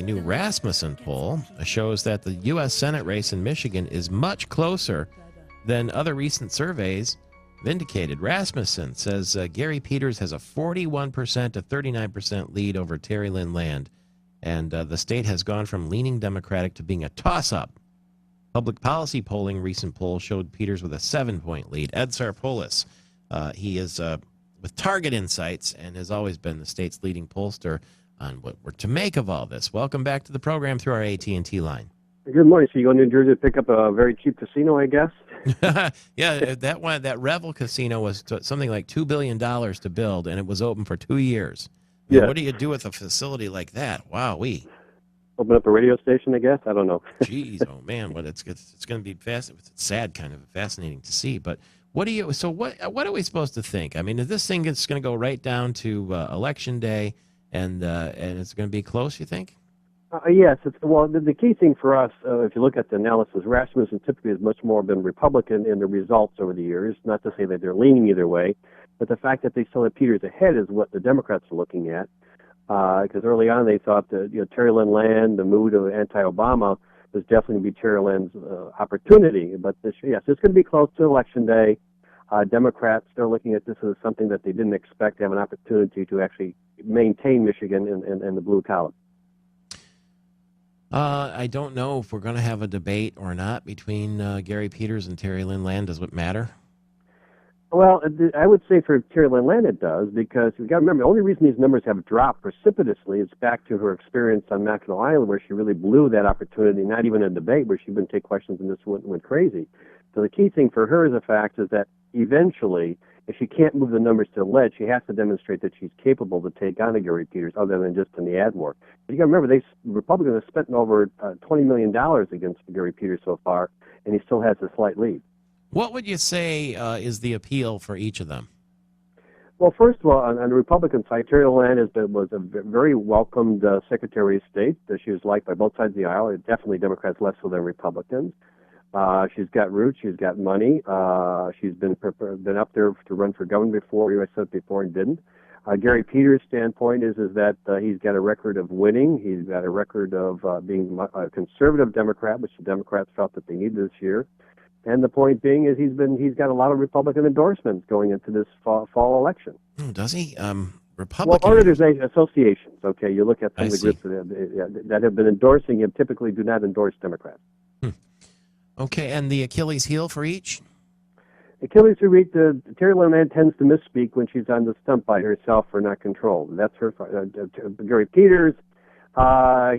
A new Rasmussen poll shows that the U.S. Senate race in Michigan is much closer than other recent surveys vindicated. Rasmussen says Gary Peters has a 41% to 39% lead over Terry Lynn Land, and the state has gone from leaning Democratic to being a toss-up. Public policy polling recent poll showed Peters with a 7-point lead. Ed Sarpolis, he is with Target Insights and has always been the state's leading pollster on what we're to make of all this. Welcome back to the program through our AT&T line. Good morning. So you go to New Jersey to pick up a very cheap casino, I guess? Yeah, that Revel Casino was something like $2 billion to build, and it was open for 2 years. Yeah. What do you do with a facility like that? Wow-wee. Open up a radio station, I guess? I don't know. Jeez, oh man, what it's going to be it's sad, kind of fascinating to see. But what are we supposed to think? I mean, is this thing going to go right down to election day, and it's going to be close, you think? Yes. The key thing for us, if you look at the analysis, Rasmussen typically has much more been Republican in the results over the years. Not to say that they're leaning either way, but the fact that they still have Peters ahead is what the Democrats are looking at. Because early on they thought that Terry Lynn Land, the mood of anti-Obama, was definitely going to be Terry Lynn's opportunity. But it's going to be close to Election Day. Democrats are looking at this as something that they didn't expect to have an opportunity to actually maintain Michigan and the blue collar. I don't know if we're going to have a debate or not between Gary Peters and Terry Lynn Land. Does it matter? Well, I would say for Terry Lynn Land it does, because you've got to remember, the only reason these numbers have dropped precipitously is back to her experience on Mackinac Island, where she really blew that opportunity, not even a debate, where she wouldn't take questions and just went crazy. So the key thing for her, as a fact, is that eventually, if she can't move the numbers to the ledge, she has to demonstrate that she's capable to take on a Gary Peters, other than just in the ad war. You got to remember, Republicans have spent over $20 million against Gary Peters so far, and he still has a slight lead. What would you say is the appeal for each of them? Well, first of all, on the Republican side, Terry Lynn was a very welcomed Secretary of State. She was liked by both sides of the aisle. Definitely Democrats less so than Republicans. She's got roots. She's got money. She's been up there to run for governor before, U.S. Senate before, and didn't. Gary Peters' standpoint is that he's got a record of winning. He's got a record of being a conservative Democrat, which the Democrats felt that they needed this year. And the point being is he's got a lot of Republican endorsements going into this fall election. Does he? Republican? Well, organization associations. Okay, you look at some of the groups that have been endorsing him. Typically, do not endorse Democrats. Okay, and the Achilles heel for each? Achilles heel, Terry Lynn tends to misspeak when she's on the stump by herself or not controlled. That's her. Gary Peters,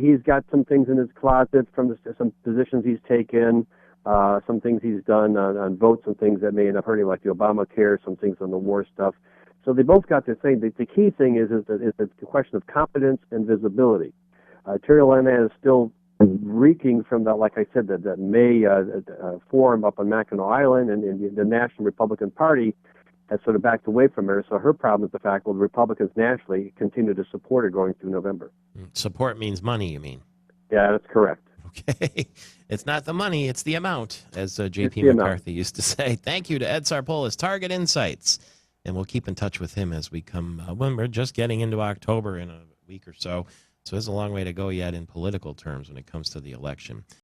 he's got some things in his closet from some positions he's taken. Some things he's done on votes and things that may end up hurting, like the Obamacare, some things on the war stuff. So they both got their thing. The key thing is the question of competence and visibility. Terry Lynn is still reeking from that, like I said, that May forum up on Mackinac Island, and the National Republican Party has sort of backed away from her. So her problem is the fact, well, the Republicans nationally continue to support her going through November. Support means money, you mean? Yeah, that's correct. Okay. It's not the money, it's the amount, as J.P. McCarthy used to say. Thank you to Ed Sarpolis, Target Insights. And we'll keep in touch with him as we come, when we're just getting into October in a week or so. So there's a long way to go yet in political terms when it comes to the election.